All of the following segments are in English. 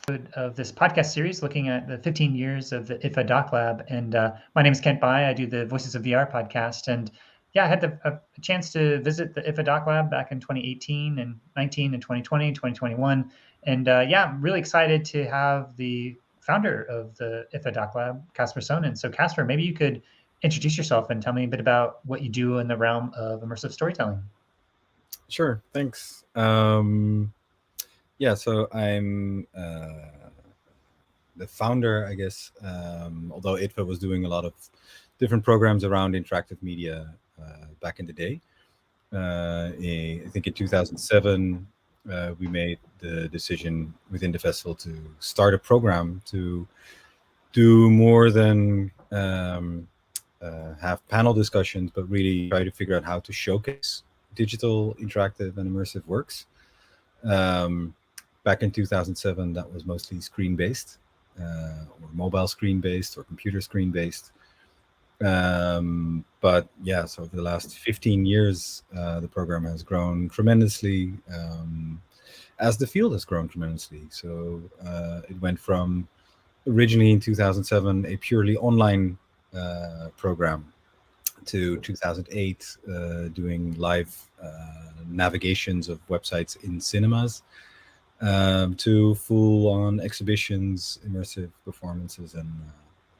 of this podcast series looking at the 15 years of the IDFA DocLab. And my name is Kent Bai. I do the Voices of VR podcast. And yeah, I had a chance to visit the IDFA DocLab back in 2018 and 19 and 2020, 2021. And yeah, I'm really excited to have the founder of the IDFA DocLab, Caspar Sonnen. So Caspar, maybe you could introduce yourself and tell me a bit about what you do in the realm of immersive storytelling. Sure, thanks. Yeah, so I'm the founder, I guess, although IDFA was doing a lot of different programs around interactive media back in the day. I think in 2007, we made the decision within the festival to start a program to do more than have panel discussions, but really try to figure out how to showcase digital, interactive, and immersive works. Back in 2007, that was mostly screen-based, or mobile screen-based, or computer screen-based. But yeah, so over the last 15 years, the program has grown tremendously, as the field has grown tremendously. So it went from originally in 2007 a purely online program to 2008 doing live navigations of websites in cinemas, to full-on exhibitions, immersive performances, and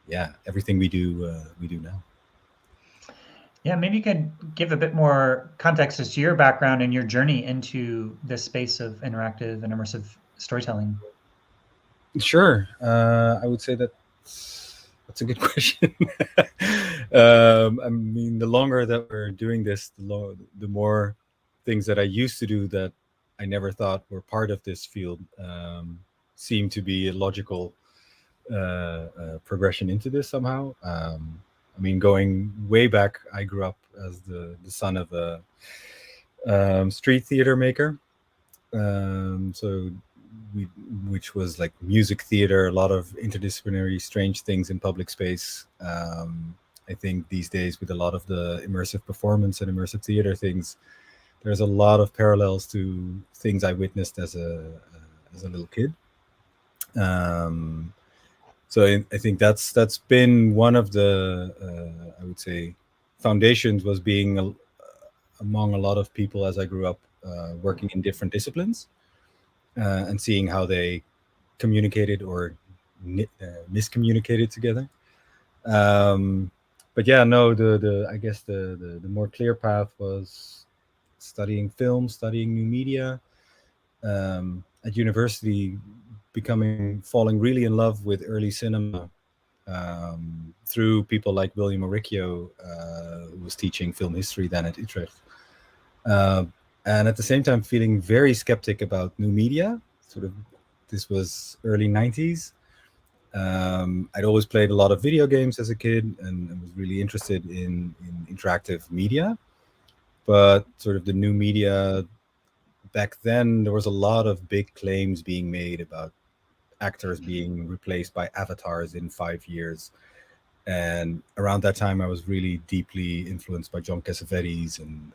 yeah, everything we do now. Yeah, maybe you could give a bit more context as to your background and your journey into this space of interactive and immersive storytelling. Sure, I would say that's a good question. I mean, the longer that we're doing this, the more things that I used to do that I never thought were part of this field seem to be a logical progression into this somehow. I mean, going way back, I grew up as the son of a street theater maker. So which was like music theater, a lot of interdisciplinary, strange things in public space. I think these days, with a lot of the immersive performance and immersive theater things, there's a lot of parallels to things I witnessed as a little kid. So I think that's been one of the I would say foundations, was being among a lot of people as I grew up, working in different disciplines, and seeing how they communicated or miscommunicated together. But yeah, no, the I guess the more clear path was studying film, studying new media, at university, falling really in love with early cinema, through people like William Oricchio, who was teaching film history then at Utrecht. And at the same time feeling very skeptic about new media. Sort of, this was early 90s. I'd always played a lot of video games as a kid and was really interested in interactive media. But sort of the new media, back then, there was a lot of big claims being made about actors being replaced by avatars in 5 years. And around that time, I was really deeply influenced by John Cassavetes and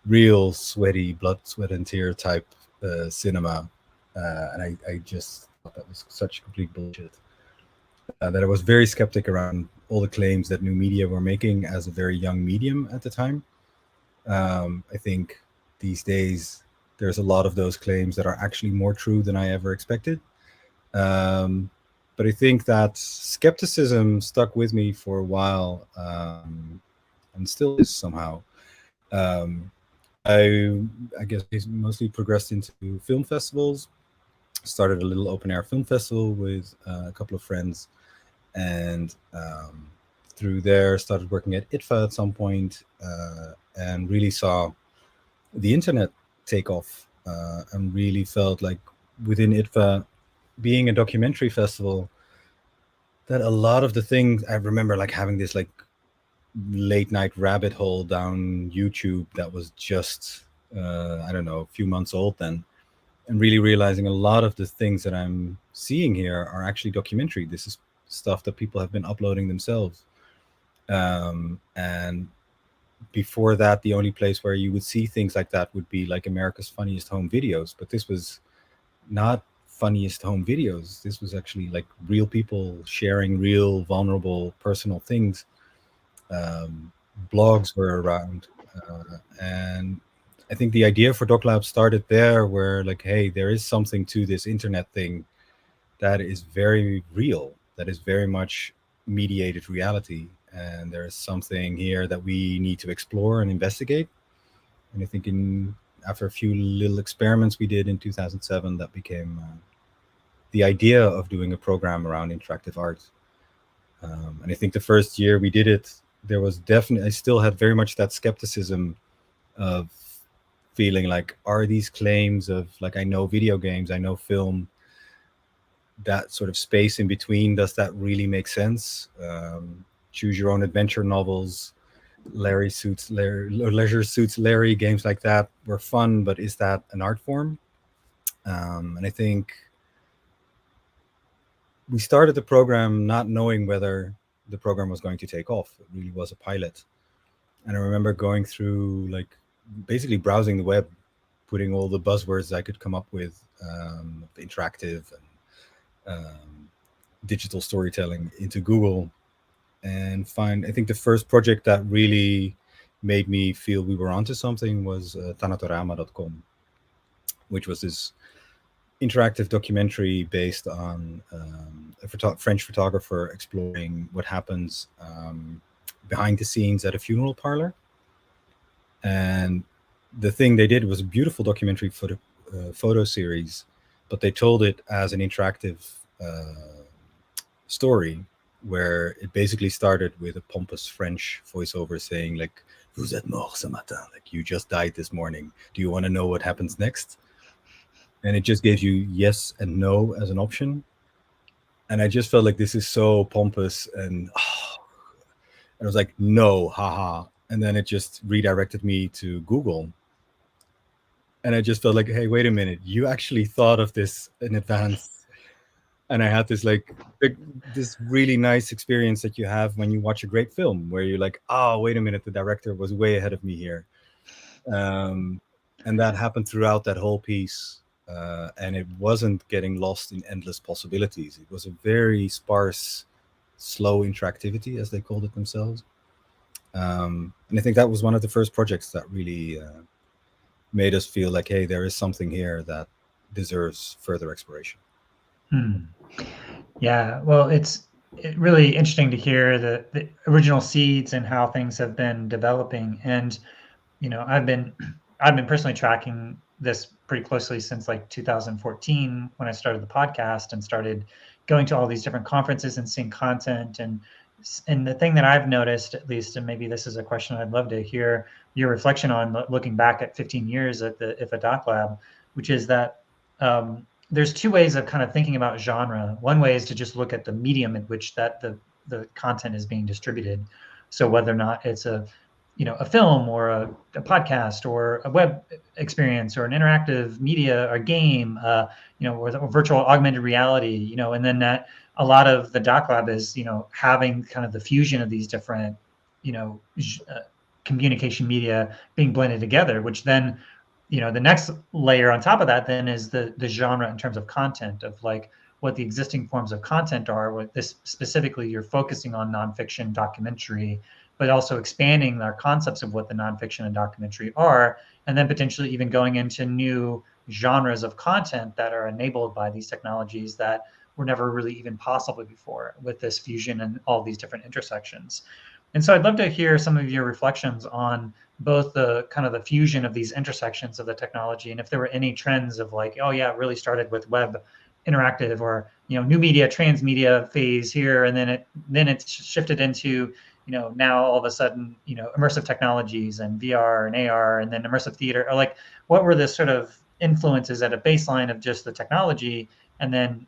real sweaty, blood, sweat, and tear type cinema. And I just thought that was such complete bullshit. That I was very skeptic around all the claims that new media were making as a very young medium at the time. I think these days there's a lot of those claims that are actually more true than I ever expected. But I think that skepticism stuck with me for a while, and still is somehow. I guess mostly progressed into film festivals. Started a little open air film festival with a couple of friends, and through there started working at IDFA at some point, and really saw the internet take off, and really felt like within IDFA, being a documentary festival, that a lot of the things I remember, like having this like late night rabbit hole down YouTube that was just I don't know, a few months old then, and really realizing a lot of the things that I'm seeing here are actually documentary. This is stuff that people have been uploading themselves. And before that, the only place where you would see things like that would be like America's Funniest Home Videos, but this was not funniest home videos. This was actually like real people sharing real vulnerable personal things. Um, Blogs were around, and I think the idea for DocLab started there, where like, hey, there is something to this internet thing that is very real, that is very much mediated reality, and there is something here that we need to explore and investigate. And I think after a few little experiments we did in 2007, that became the idea of doing a program around interactive art. And I think the first year we did it, there was definitely, I still had very much that skepticism of feeling like, are these claims of like, I know video games, I know film, that sort of space in between, does that really make sense? Choose your own adventure novels, Larry suits Larry, or Leisure Suits Larry, games like that were fun, but is that an art form? And I think we started the program not knowing whether the program was going to take off. It really was a pilot. And I remember going through, like, basically browsing the web, putting all the buzzwords I could come up with, interactive and digital storytelling into Google, and I think the first project that really made me feel we were onto something was Thanatorama.com, which was this interactive documentary based on a French photographer exploring what happens behind the scenes at a funeral parlor. And the thing they did was a beautiful documentary photo series, but they told it as an interactive story, where it basically started with a pompous French voiceover saying like, "Vous êtes mort ce matin," like, you just died this morning. Do you want to know what happens next? And it just gave you yes and no as an option. And I just felt like, this is so pompous, and I was like, no, haha. And then it just redirected me to Google. And I just felt like, hey, wait a minute, you actually thought of this in advance. And I had this this really nice experience that you have when you watch a great film, where you're like, oh, wait a minute, the director was way ahead of me here. And that happened throughout that whole piece. And it wasn't getting lost in endless possibilities. It was a very sparse, slow interactivity, as they called it themselves. And I think that was one of the first projects that really made us feel like, hey, there is something here that deserves further exploration. Yeah, well, it's really interesting to hear the original seeds and how things have been developing. And I've been personally tracking this pretty closely since like 2014, when I started the podcast and started going to all these different conferences and seeing content. And the thing that I've noticed, at least, and maybe this is a question I'd love to hear your reflection on, looking back at 15 years at the IFA DocLab, which is that there's two ways of kind of thinking about genre. One way is to just look at the medium in which that the content is being distributed. So whether or not it's a film or a podcast or a web experience or an interactive media or game, or virtual augmented reality, and then that a lot of the DocLab is, having kind of the fusion of these different, communication media being blended together, which then, the next layer on top of that then is the genre in terms of content, of like what the existing forms of content are. What this specifically, you're focusing on nonfiction documentary, but also expanding our concepts of what the nonfiction and documentary are, and then potentially even going into new genres of content that are enabled by these technologies that were never really even possible before, with this fusion and all these different intersections. And so I'd love to hear some of your reflections on both the kind of the fusion of these intersections of the technology, and if there were any trends of like, oh yeah, it really started with web interactive, or new media, transmedia phase here, and then it's shifted into now all of a sudden immersive technologies and VR and AR, and then immersive theater, or like, what were the sort of influences at a baseline of just the technology, and then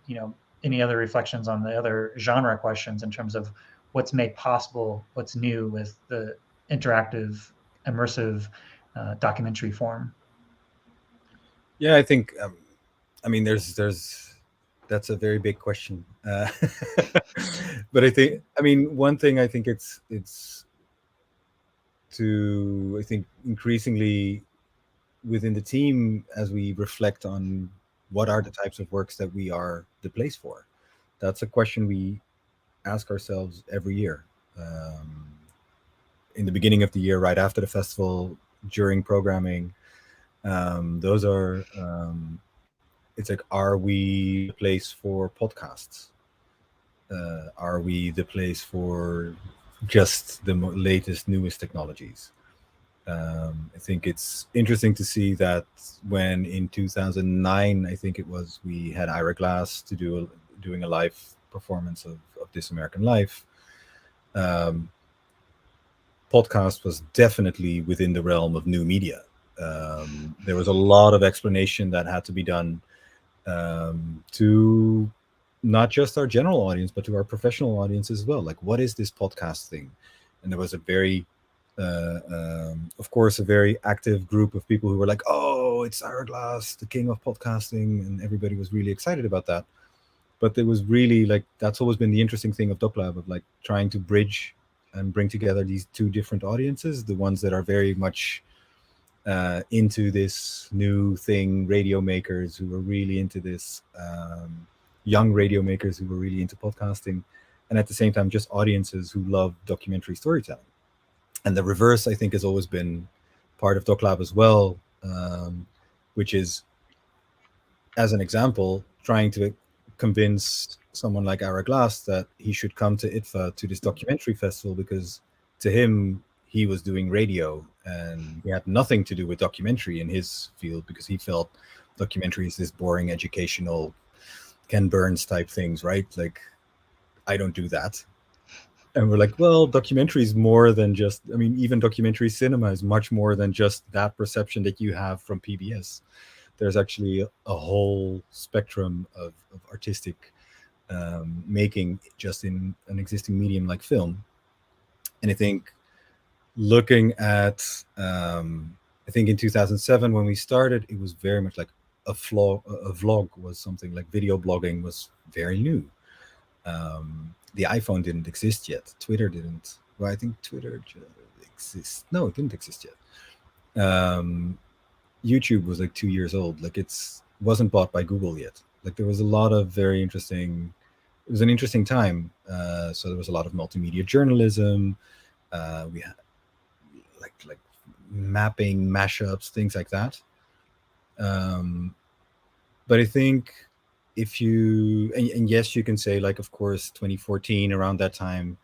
any other reflections on the other genre questions in terms of what's made possible, what's new with the interactive, immersive documentary form. Yeah, I think, I mean, that's a very big question. But I think, I mean, one thing I think it's I think increasingly within the team, as we reflect on what are the types of works that we are the place for? That's a question we ask ourselves every year. In the beginning of the year, right after the festival, during programming, those are it's like, are we the place for podcasts? Are we the place for just the latest, newest technologies? I think it's interesting to see that when in 2009, I think it was, we had Ira Glass to doing a live performance of This American Life. Um, Podcast was definitely within the realm of new media. There was a lot of explanation that had to be done to not just our general audience, but to our professional audience as well. Like, what is this podcast thing? And there was a very, of course, a very active group of people who were like, "Oh, it's Ira Glass, the king of podcasting," and everybody was really excited about that. But it was really like, that's always been the interesting thing of DocLab, of like trying to bridge and bring together these two different audiences: the ones that are very much into this new thing, radio makers who were really into this, young radio makers who were really into podcasting, and at the same time, just audiences who love documentary storytelling. And the reverse, I think, has always been part of DocLab as well, which is, as an example, trying to convince someone like Ara Glass that he should come to IDFA, to this documentary festival, because to him, he was doing radio and he had nothing to do with documentary in his field, because he felt documentary is this boring educational Ken Burns type things, right? Like, I don't do that. And we're like, well, documentary is more than just, I mean, even documentary cinema is much more than just that perception that you have from PBS. There's actually a whole spectrum of artistic making just in an existing medium like film. And I think, looking at, I think in 2007 when we started, it was very much like a vlog was something like, video blogging was very new. The iPhone didn't exist yet. Twitter didn't. Well, I think Twitter exists. No, it didn't exist yet. YouTube was like 2 years old. Like, it's wasn't bought by Google yet. Like, there was a lot of very interesting. It was an interesting time. So there was a lot of multimedia journalism. We had like mapping, mashups, things like that. Um, but I think, if you, and yes, you can say, like, of course, 2014, around that time,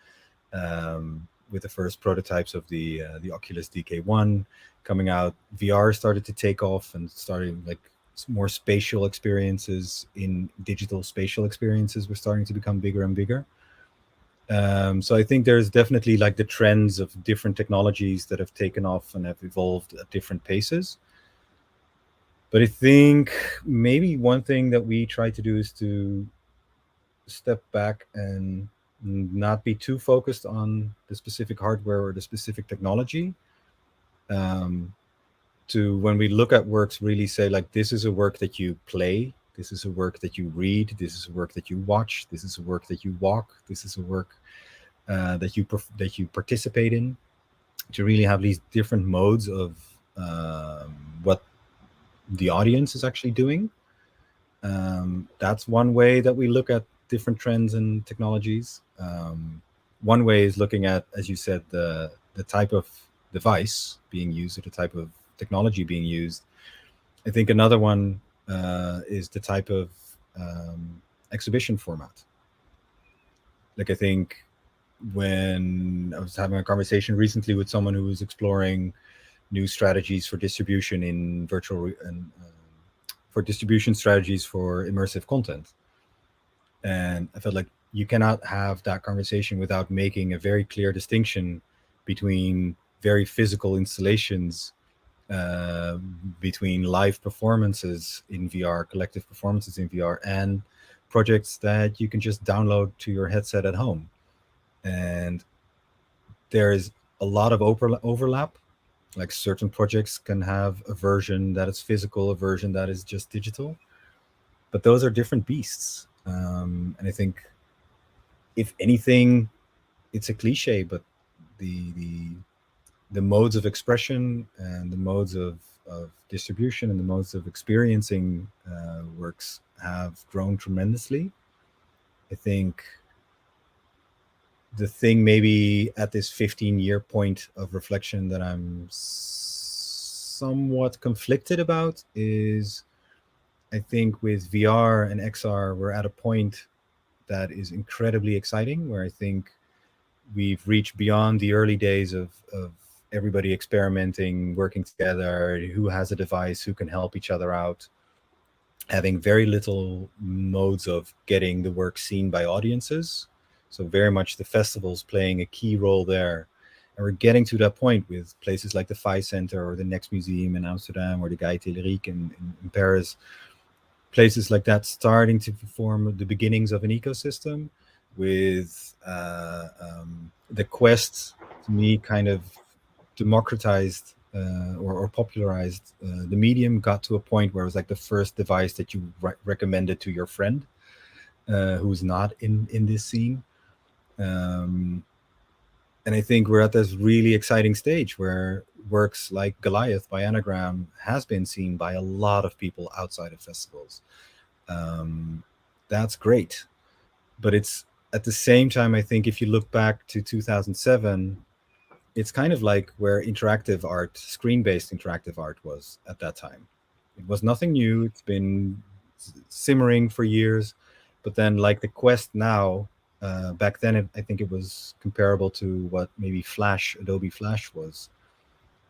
with the first prototypes of the Oculus DK1 coming out, VR started to take off and starting, like, more spatial experiences, in digital spatial experiences were starting to become bigger and bigger. So I think there's definitely, like, the trends of different technologies that have taken off and have evolved at different paces. But I think maybe one thing that we try to do is to step back and not be too focused on the specific hardware or the specific technology. Um, to, when we look at works, really say, like, this is a work that you play, this is a work that you read, this is a work that you watch, this is a work that you walk, this is a work that you participate in. To really have these different modes of what the audience is actually doing. That's one way that we look at different trends and technologies. One way is looking at, as you said, the type of device being used, or the type of technology being used. I think another one is the type of exhibition format. Like, I think, when I was having a conversation recently with someone who was exploring new strategies for distribution in and for distribution strategies for immersive content, and I felt like you cannot have that conversation without making a very clear distinction between very physical installations, uh, between live performances in VR, collective performances in VR, and projects that you can just download to your headset at home. And there is a lot of overlap. Like, certain projects can have a version that is physical, a version that is just digital, but those are different beasts. And I think, if anything, it's a cliche, but the the modes of expression and the modes of of distribution and the modes of experiencing works have grown tremendously. I think the thing maybe at this 15-year point of reflection that I'm somewhat conflicted about is, I think with VR and XR, we're at a point that is incredibly exciting, where I think we've reached beyond the early days of everybody experimenting, working together, who has a device, who can help each other out, having very little modes of getting the work seen by audiences. So very much the festivals playing a key role there. And we're getting to that point with places like the Phi Center or the Next Museum in Amsterdam or the Gaie Télérique in Paris, places like that starting to form the beginnings of an ecosystem, with the Quest, to me, kind of democratized or popularized the medium, got to a point where it was like the first device that you recommended to your friend who's not in this scene. And I think we're at this really exciting stage where works like Goliath by Anagram has been seen by a lot of people outside of festivals. That's great. But it's at the same time, I think if you look back to 2007, it's kind of like where interactive art, screen-based interactive art was at that time. It was nothing new. It's been simmering for years. But then like the Quest now, back then, I think it was comparable to what maybe Flash, Adobe Flash was,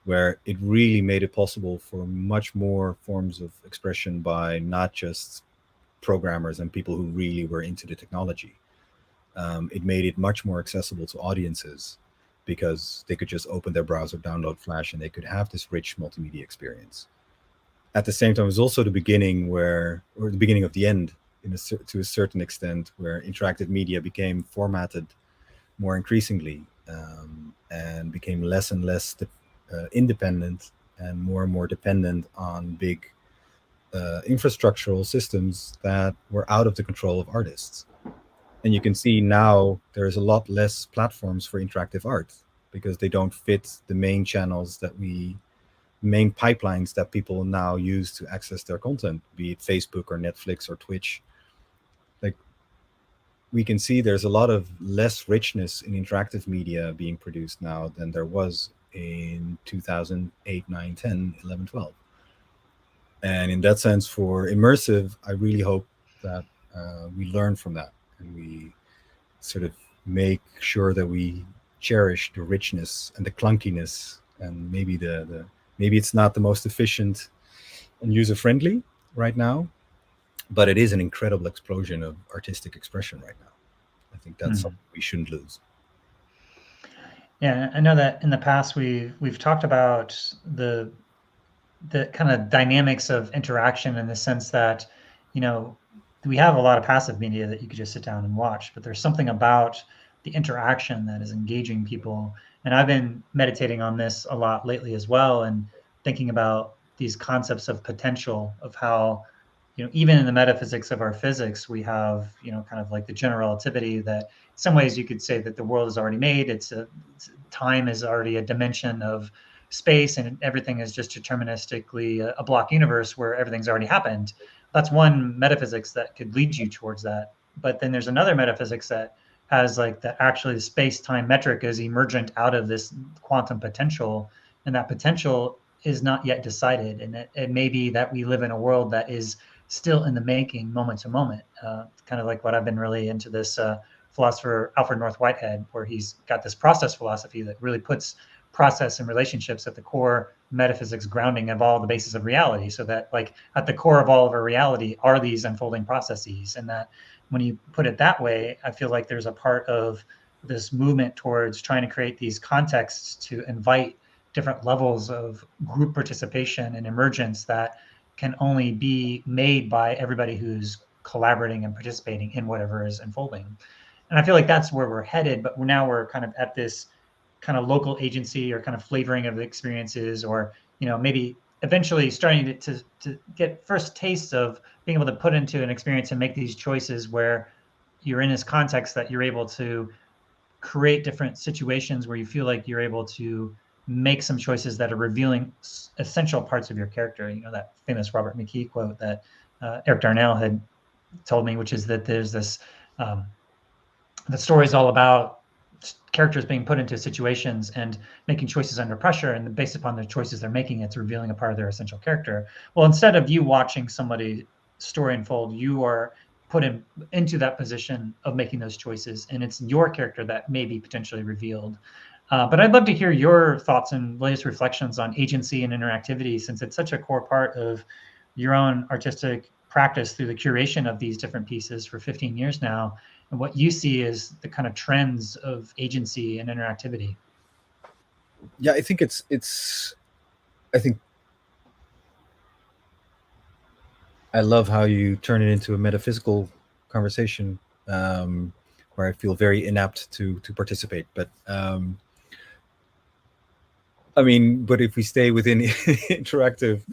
where it really made it possible for much more forms of expression by not just programmers and people who really were into the technology. It made it much more accessible to audiences because they could just open their browser, download Flash, and they could have this rich multimedia experience. At the same time, it was also the beginning or the beginning of the end, to a certain extent, where interactive media became formatted more increasingly and became less and less independent and more dependent on big infrastructural systems that were out of the control of artists. And you can see now there's a lot less platforms for interactive art because they don't fit the main channels main pipelines that people now use to access their content, be it Facebook or Netflix or Twitch. Like, we can see there's a lot of less richness in interactive media being produced now than there was in 2008, 9, 10, 11, 12. And in that sense, for immersive, I really hope that we learn from that and we sort of make sure that we cherish the richness and the clunkiness, and maybe maybe it's not the most efficient and user-friendly right now, but it is an incredible explosion of artistic expression right now. I think that's something we shouldn't lose. Yeah, I know that in the past we've talked about the kind of dynamics of interaction, in the sense that, we have a lot of passive media that you could just sit down and watch, but there's something about the interaction that is engaging people. And I've been meditating on this a lot lately as well, and thinking about these concepts of potential, of how, even in the metaphysics of our physics, we have, kind of like the general relativity, that in some ways you could say that the world is already made. Time is already a dimension of space, and everything is just deterministically a block universe where everything's already happened. That's one metaphysics that could lead you towards that. But then there's another metaphysics that has like that actually the space-time metric is emergent out of this quantum potential, and that potential is not yet decided. And it may be that we live in a world that is still in the making, moment to moment. Kind of like what I've been really into, this philosopher Alfred North Whitehead, where he's got this process philosophy that really puts process and relationships at the core metaphysics grounding of all the basis of reality, so that like at the core of all of our reality are these unfolding processes. And that when you put it that way, I feel like there's a part of this movement towards trying to create these contexts to invite different levels of group participation and emergence that can only be made by everybody who's collaborating and participating in whatever is unfolding. And I feel like that's where we're headed, but we're kind of at this kind of local agency or kind of flavoring of the experiences, or maybe eventually starting to get first tastes of being able to put into an experience and make these choices where you're in this context that you're able to create different situations where you feel like you're able to make some choices that are revealing essential parts of your character. You know, that famous Robert McKee quote that Eric Darnell had told me, which is that there's this, the story is all about characters being put into situations and making choices under pressure, and based upon the choices they're making, it's revealing a part of their essential character. Well, instead of you watching somebody's story unfold, you are put into that position of making those choices, and it's your character that may be potentially revealed. But I'd love to hear your thoughts and latest reflections on agency and interactivity, since it's such a core part of your own artistic practice through the curation of these different pieces for 15 years now, and what you see as the kind of trends of agency and interactivity. Yeah, I think I think I love how you turn it into a metaphysical conversation, where I feel very inapt to participate. But I mean, but if we stay within interactive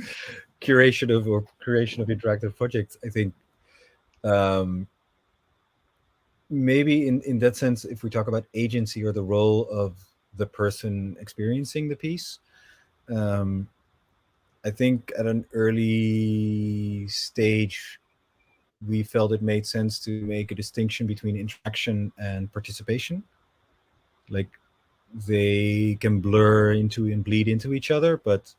curation of or creation of interactive projects, I think maybe in that sense, if we talk about agency or the role of the person experiencing the piece, I think at an early stage, we felt it made sense to make a distinction between interaction and participation. Like they can blur into and bleed into each other, but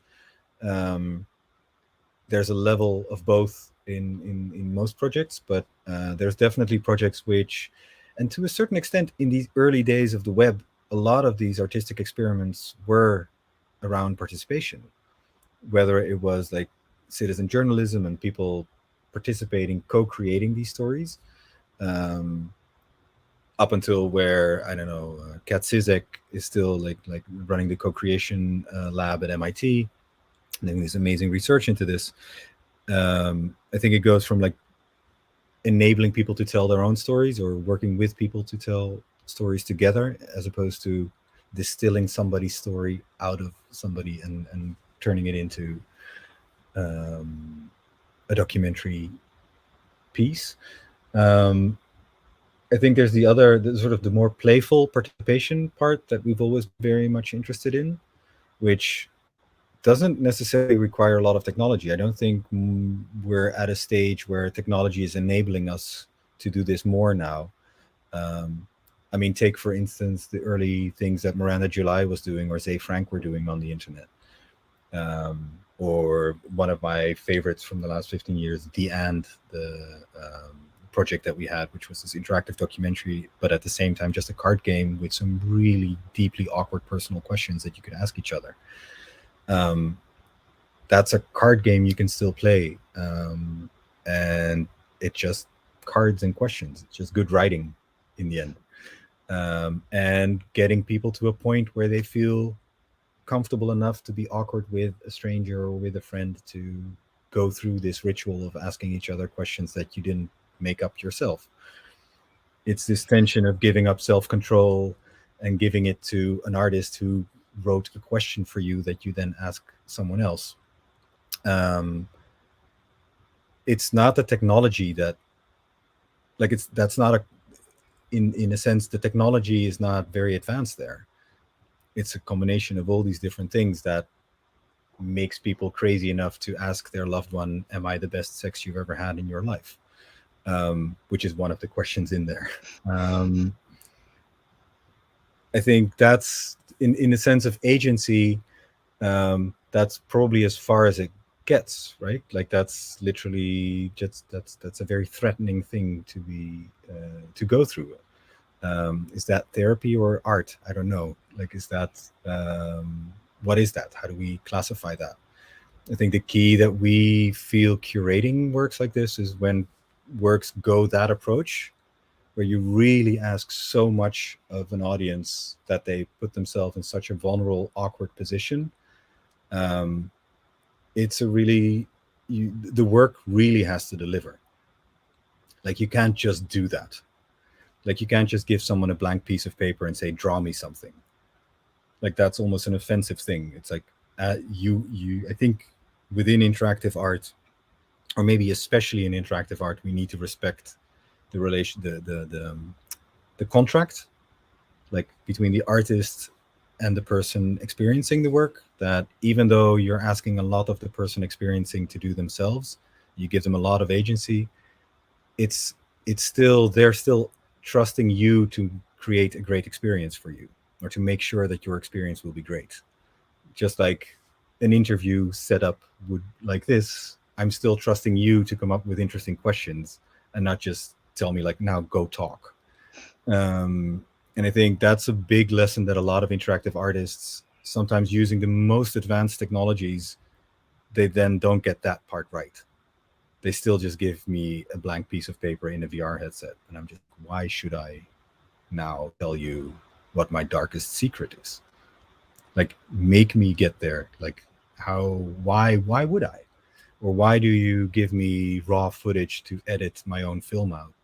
there's a level of both in most projects. But there's definitely projects which, and to a certain extent, in these early days of the web, a lot of these artistic experiments were around participation, whether it was like citizen journalism and people participating, co-creating these stories, up until where I don't know, Kat Zizek is still like running the co-creation lab at MIT, and doing this amazing research into this. I think it goes from like enabling people to tell their own stories or working with people to tell stories together, as opposed to distilling somebody's story out of somebody and turning it into a documentary piece. I think there's the sort of the more playful participation part that we've always been very much interested in, which doesn't necessarily require a lot of technology. I don't think we're at a stage where technology is enabling us to do this more now. I mean, take for instance the early things that Miranda July was doing or Zay Frank were doing on the internet. Or one of my favorites from the last 15 years, the project that we had, which was this interactive documentary, but at the same time just a card game with some really deeply awkward personal questions that you could ask each other. That's a card game you can still play, and it's just cards and questions. It's just good writing in the end, and getting people to a point where they feel comfortable enough to be awkward with a stranger or with a friend to go through this ritual of asking each other questions that you didn't make up yourself. It's this tension of giving up self-control and giving it to an artist who wrote a question for you that you then ask someone else. It's not the technology that, like, that's not a, in a sense, the technology is not very advanced there. It's a combination of all these different things that makes people crazy enough to ask their loved one, am I the best sex you've ever had in your life? Which is one of the questions in there. I think that's in a sense of agency, that's probably as far as it gets, right? Like that's literally just that's a very threatening thing to be to go through. Is that therapy or art? I don't know. Like, is that what is that? How do we classify that? I think the key that we feel curating works like this is when works go that approach, where you really ask so much of an audience that they put themselves in such a vulnerable, awkward position. It's a really, the work really has to deliver. Like you can't just do that. Like you can't just give someone a blank piece of paper and say, draw me something. Like that's almost an offensive thing. It's like I think within interactive art, or maybe especially in interactive art, we need to respect the relation, the contract, like between the artist and the person experiencing the work, that even though you're asking a lot of the person experiencing to do themselves, you give them a lot of agency, it's still, they're still trusting you to create a great experience for you, or to make sure that your experience will be great. Just like an interview setup would, like this, I'm still trusting you to come up with interesting questions and not just tell me like, now go talk. And I think that's a big lesson that a lot of interactive artists, sometimes using the most advanced technologies, they then don't get that part right. They still just give me a blank piece of paper in a VR headset, and I'm just, why should I now tell you what my darkest secret is? Like, make me get there. Like, why would I? Or why do you give me raw footage to edit my own film out?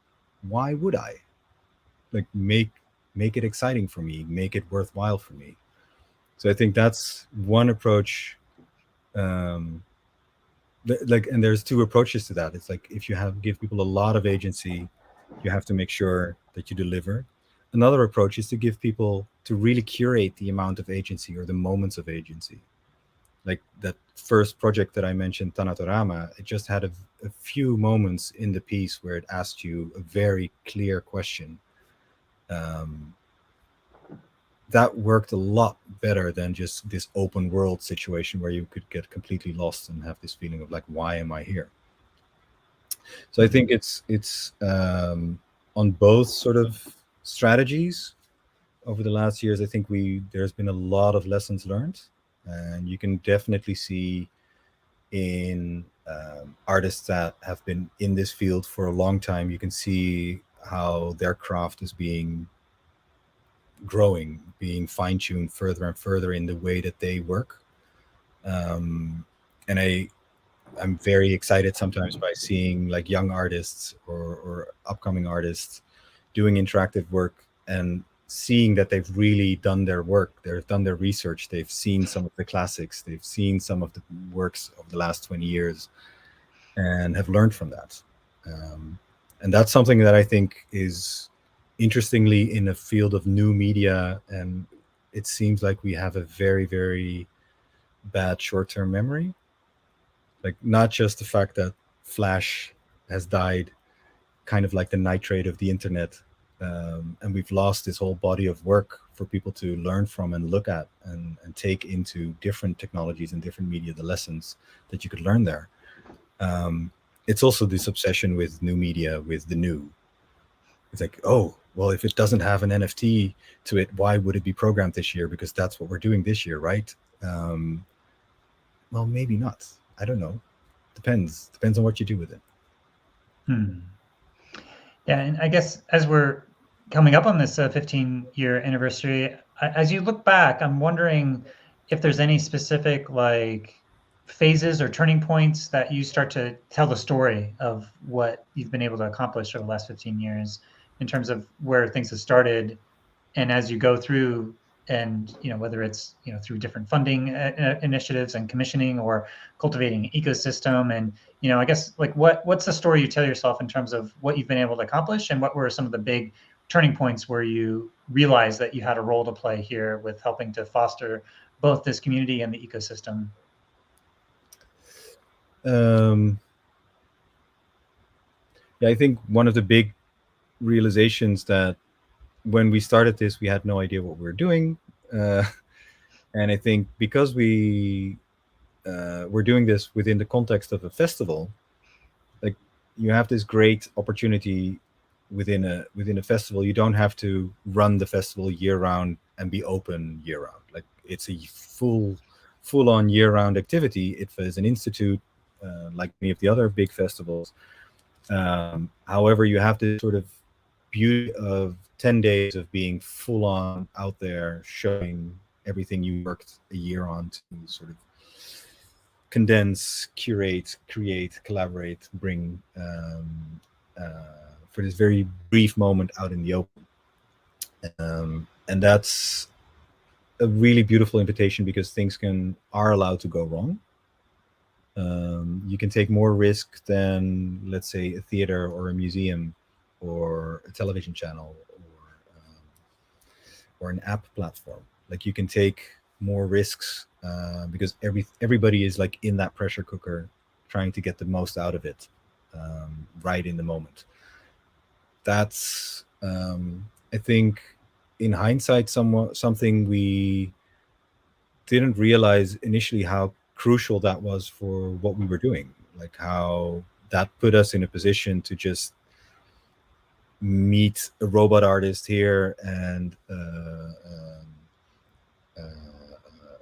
Why would I? Like, make it exciting for me, make it worthwhile for me. So I think that's one approach. Like, and there's two approaches to that. It's like, if you give people a lot of agency, you have to make sure that you deliver. Another approach is to give people, to really curate the amount of agency or the moments of agency. Like that first project that I mentioned, Tanatorama, it just had a few moments in the piece where it asked you a very clear question. That worked a lot better than just this open world situation where you could get completely lost and have this feeling of like, why am I here? So I think it's on both sort of strategies over the last years. I think there's been a lot of lessons learned, and you can definitely see in artists that have been in this field for a long time, you can see how their craft is growing, being fine-tuned further and further in the way that they work. And I'm very excited sometimes by seeing like young artists or upcoming artists doing interactive work, and seeing that they've really done their work, they've done their research, they've seen some of the classics, they've seen some of the works of the last 20 years and have learned from that. And that's something that I think is, interestingly, in a field of new media, and it seems like we have a very, very bad short-term memory. Like, not just the fact that Flash has died, kind of like the nitrate of the internet, and we've lost this whole body of work for people to learn from and look at and take into different technologies and different media, the lessons that you could learn there. It's also this obsession with new media, with the new. It's like, oh, well, if it doesn't have an NFT to it, why would it be programmed this year? Because that's what we're doing this year, right? Well, maybe not. I don't know. Depends on what you do with it. Yeah, and I guess as we're coming up on this 15-year anniversary, as you look back, I'm wondering if there's any specific like phases or turning points that you start to tell the story of what you've been able to accomplish over the last 15 years in terms of where things have started, and as you go through, and whether it's through different funding initiatives and commissioning, or cultivating an ecosystem, and I guess like what's the story you tell yourself in terms of what you've been able to accomplish, and what were some of the big turning points where you realized that you had a role to play here with helping to foster both this community and the ecosystem? Yeah, I think one of the big realizations that when we started this, we had no idea what we were doing. And I think because we're doing this within the context of a festival, like, you have this great opportunity within a festival. You don't have to run the festival year round and be open year round. Like, it's a full on year round activity. It is an institute, like many of the other big festivals. However, you have this sort of beauty of 10 days of being full on out there, showing everything you worked a year on to sort of condense, curate, create, collaborate, bring for this very brief moment out in the open. And that's a really beautiful invitation, because things are allowed to go wrong. You can take more risk than, let's say, a theater or a museum or a television channel or an app platform. Like you can take more risks because everybody is like in that pressure cooker trying to get the most out of it right in the moment. That's I think in hindsight something we didn't realize initially how crucial that was for what we were doing, like how that put us in a position to just meet a robot artist here and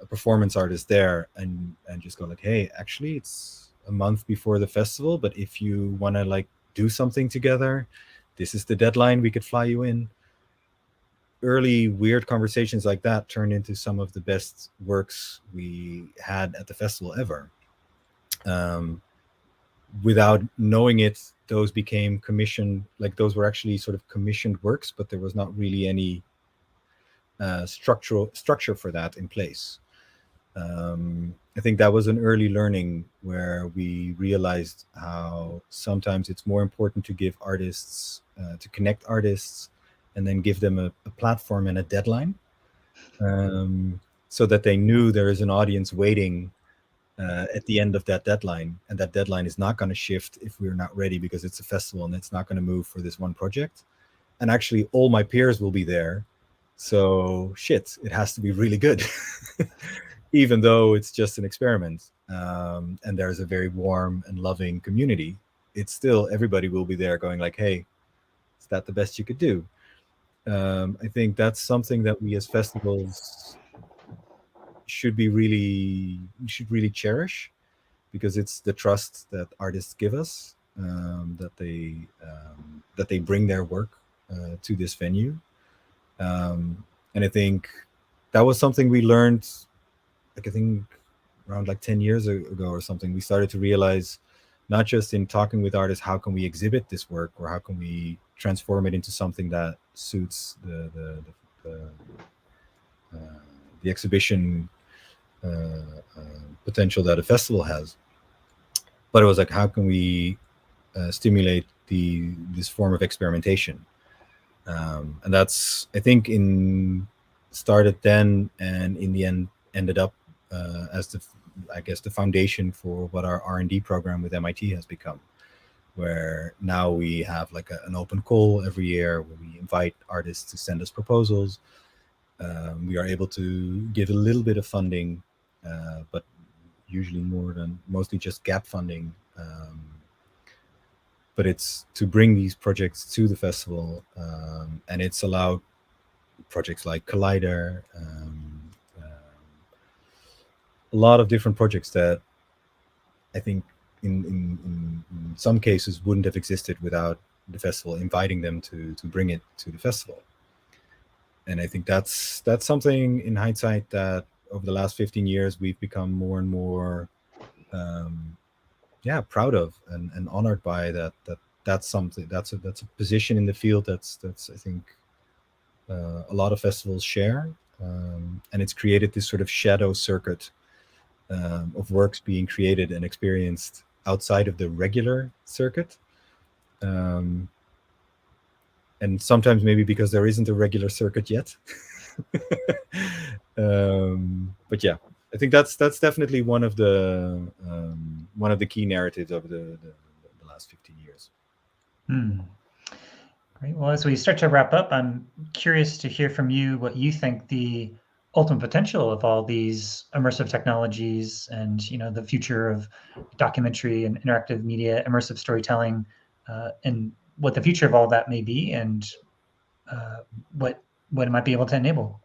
a performance artist there, and just go like, hey, actually it's a month before the festival, but if you want to like do something together, this is the deadline, we could fly you in. Early weird conversations like that turned into some of the best works we had at the festival ever. Without knowing it, those became commissioned, like those were actually sort of commissioned works, but there was not really any structure for that in place. I think that was an early learning where we realized how sometimes it's more important to give artists, to connect artists, and then give them a platform and a deadline, so that they knew there is an audience waiting at the end of that deadline, and that deadline is not going to shift if we're not ready, because it's a festival and it's not going to move for this one project. And actually, all my peers will be there, so shit, it has to be really good, even though it's just an experiment. And there's a very warm and loving community. It's still, everybody will be there going like, hey, is that the best you could do? I think that's something that we as festivals should really cherish, because it's the trust that artists give us, that they bring their work to this venue. And I think that was something we learned, like I think around like 10 years ago or something. We started to realize, not just in talking with artists, how can we exhibit this work, or how can we transform it into something that suits the exhibition potential that a festival has, but it was like, how can we stimulate this form of experimentation? And that's, I think, started then, and in the end ended up as the foundation for what our R&D program with MIT has become, where now we have like an open call every year where we invite artists to send us proposals. We are able to give a little bit of funding, but usually mostly just gap funding. But it's to bring these projects to the festival, and it's allowed projects like Collider, a lot of different projects that I think in some cases wouldn't have existed without the festival inviting them to bring it to the festival. And I think that's something in hindsight that over the last 15 years we've become more and more proud of and honored by. That's something, that's a position in the field that's I think a lot of festivals share, and it's created this sort of shadow circuit of works being created and experienced outside of the regular circuit. And sometimes maybe because there isn't a regular circuit yet. But yeah, I think that's definitely one of the key narratives over the last 15 years. Great. Well, as we start to wrap up, I'm curious to hear from you what you think the ultimate potential of all these immersive technologies, and the future of documentary and interactive media, immersive storytelling, and what the future of all that may be, and what it might be able to enable.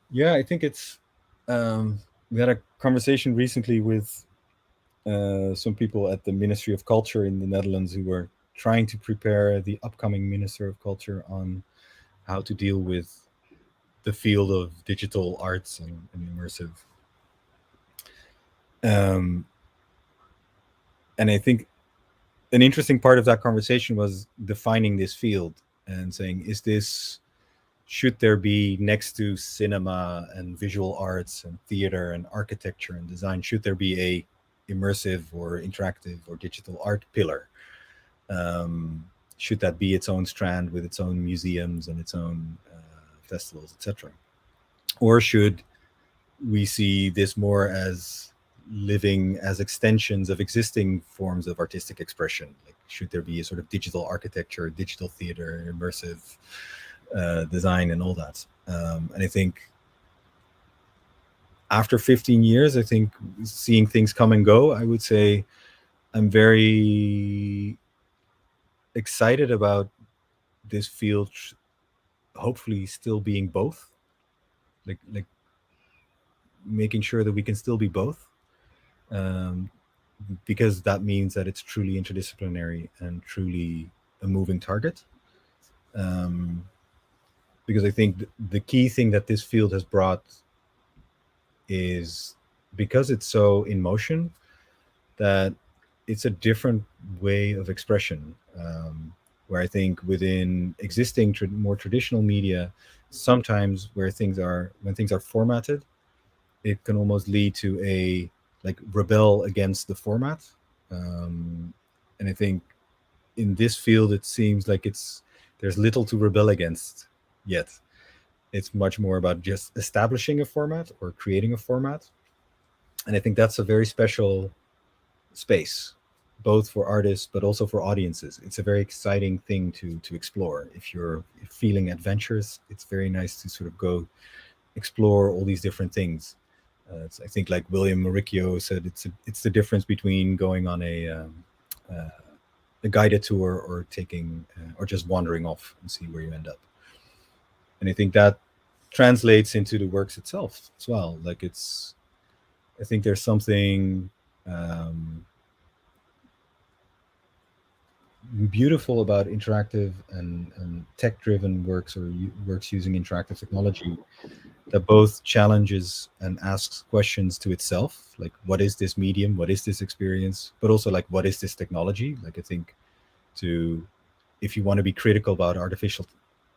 Yeah, I think it's we had a conversation recently with some people at the Ministry of Culture in the Netherlands who were trying to prepare the upcoming Minister of Culture on how to deal with the field of digital arts and immersive. And I think an interesting part of that conversation was defining this field and saying, should there be, next to cinema and visual arts and theater and architecture and design, should there be a immersive or interactive or digital art pillar? Should that be its own strand with its own museums and its own festivals, etc.? Or should we see this more as living as extensions of existing forms of artistic expression? Like, should there be a sort of digital architecture, digital theater, immersive design, and all that? And I think after 15 years, I think seeing things come and go, I would say I'm very excited about this field hopefully still being both, like making sure that we can still be both, um, because that means that it's truly interdisciplinary and truly a moving target. Um, because I think the key thing that this field has brought is, because it's so in motion, that it's a different way of expression. Where I think within existing more traditional media, sometimes when things are formatted, it can almost lead to a like rebel against the format. And I think in this field, it seems like there's little to rebel against yet. It's much more about just establishing a format or creating a format. And I think that's a very special space, both for artists but also for audiences. It's a very exciting thing to explore. If you're feeling adventurous, it's very nice to sort of go explore all these different things. I think, like William Moricchio said, it's the difference between going on a guided tour or taking or just wandering off and see where you end up. And I think that translates into the works itself as well. Like, I think there's something beautiful about interactive and tech-driven works, or works using interactive technology, that both challenges and asks questions to itself, like what is this medium, what is this experience, but also like what is this technology. Like, I think if you want to be critical about artificial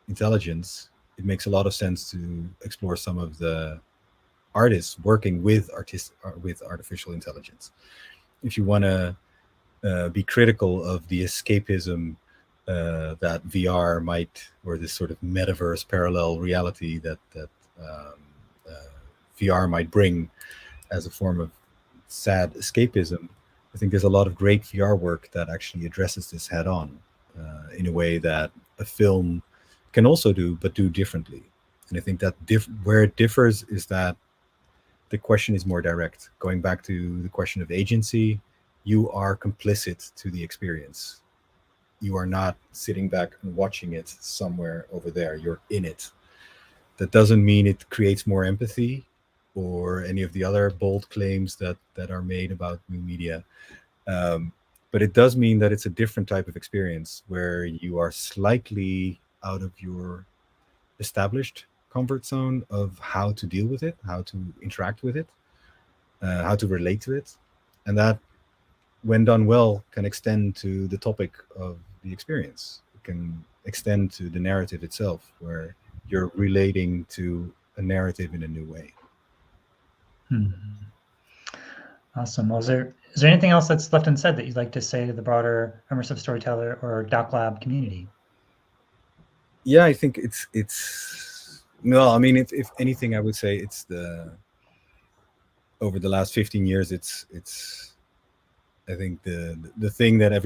intelligence, it makes a lot of sense to explore some of the artists working with artificial intelligence. If you want to be critical of the escapism that VR might, or this sort of metaverse parallel reality that VR might bring as a form of sad escapism, I think there's a lot of great VR work that actually addresses this head on, in a way that a film can also do, but do differently. And I think that where it differs is that the question is more direct. Going back to the question of agency, you are complicit to the experience. You are not sitting back and watching it somewhere over there. You're in it. That doesn't mean it creates more empathy or any of the other bold claims that are made about new media. But it does mean that it's a different type of experience where you are slightly out of your established comfort zone of how to deal with it, how to interact with it, how to relate to it. And that, when done well, can extend to the topic of the experience. It can extend to the narrative itself, where you're relating to a narrative in a new way. Awesome. Well, is there anything else that's left unsaid that you'd like to say to the broader immersive storyteller or DocLab community? Yeah, I think it's no, I mean, if anything, I would say it's over the last 15 years, it's I think the thing that I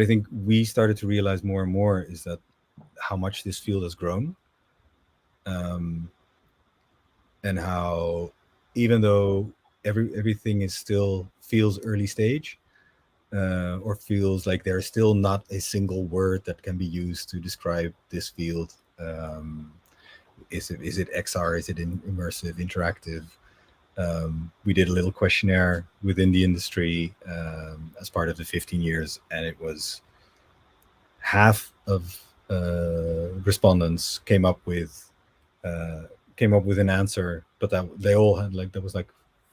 think we started to realize more and more is that how much this field has grown, and how, even though everything is still feels early stage, or feels like there's still not a single word that can be used to describe this field. Is it XR? Is it immersive, interactive? We did a little questionnaire within the industry as part of the 15 years, and it was half of respondents came up with an answer, but that they all had, like, there was like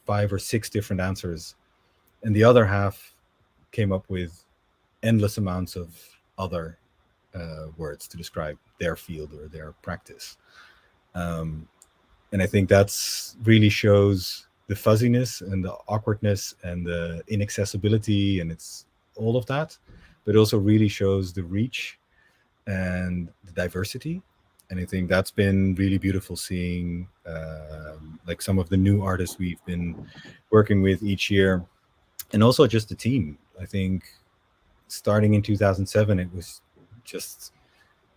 5 or 6 different answers, and the other half came up with endless amounts of other words to describe their field or their practice. And I think that's really shows the fuzziness and the awkwardness and the inaccessibility, and it's all of that, but also really shows the reach and the diversity. And I think that's been really beautiful seeing like some of the new artists we've been working with each year, and also just the team. I think starting in 2007, it was just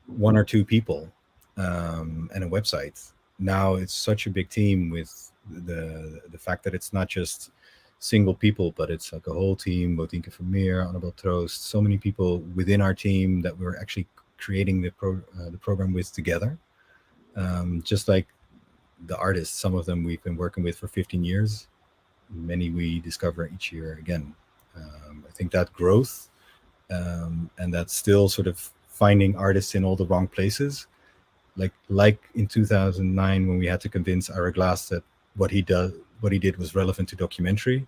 one or two people and a website. Now it's such a big team with the fact that it's not just single people, but it's like a whole team. Botinka Vermeer, Annabel Troost, so many people within our team that we're actually creating the program with together. Just like the artists, some of them we've been working with for 15 years. Many we discover each year again. I think that growth and that's still sort of finding artists in all the wrong places. Like in 2009 when we had to convince Ira Glass that what he did was relevant to documentary.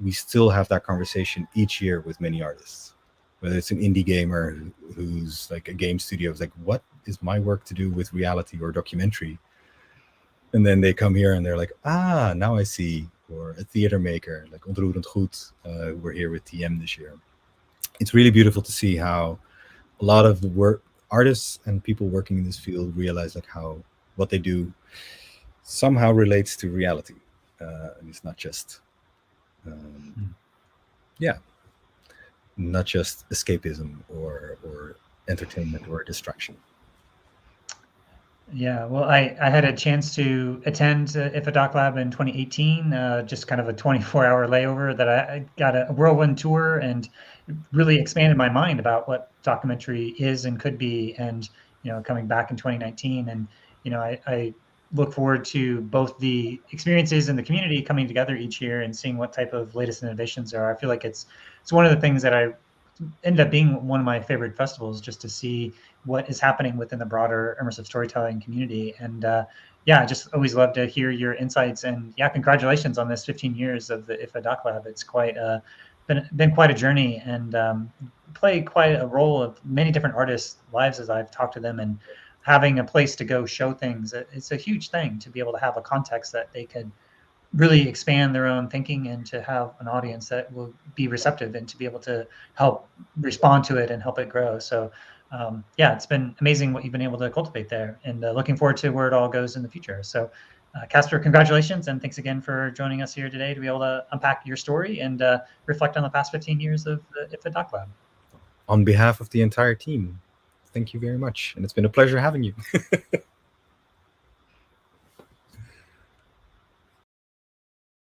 We still have that conversation each year with many artists, whether it's an indie gamer who's like a game studio is like, what is my work to do with reality or documentary? And then they come here and they're like, now I see. Or a theater maker like Ontroerend Goed, we're here with TM this year. It's really beautiful to see how a lot of the work artists and people working in this field realize like how what they do somehow relates to reality, and it's not just not just escapism or entertainment or distraction. Yeah, well, I had a chance to attend IFA DocLab in 2018, just kind of a 24-hour layover that I got a whirlwind tour, and it really expanded my mind about what documentary is and could be. And, coming back in 2019, and, I look forward to both the experiences and the community coming together each year and seeing what type of latest innovations there are. I feel like it's one of the things that I ended up being one of my favorite festivals, just to see what is happening within the broader immersive storytelling community. And I just always love to hear your insights. And congratulations on this 15 years of the IFA DocLab. It's quite been quite a journey, and played quite a role of many different artists' lives as I've talked to them, and having a place to go show things. It's a huge thing to be able to have a context that they could really expand their own thinking, and to have an audience that will be receptive and to be able to help respond to it and help it grow. So it's been amazing what you've been able to cultivate there, and looking forward to where it all goes in the future. So Caspar, congratulations, and thanks again for joining us here today to be able to unpack your story and reflect on the past 15 years of the IFA DocLab. On behalf of the entire team, thank you very much, and it's been a pleasure having you.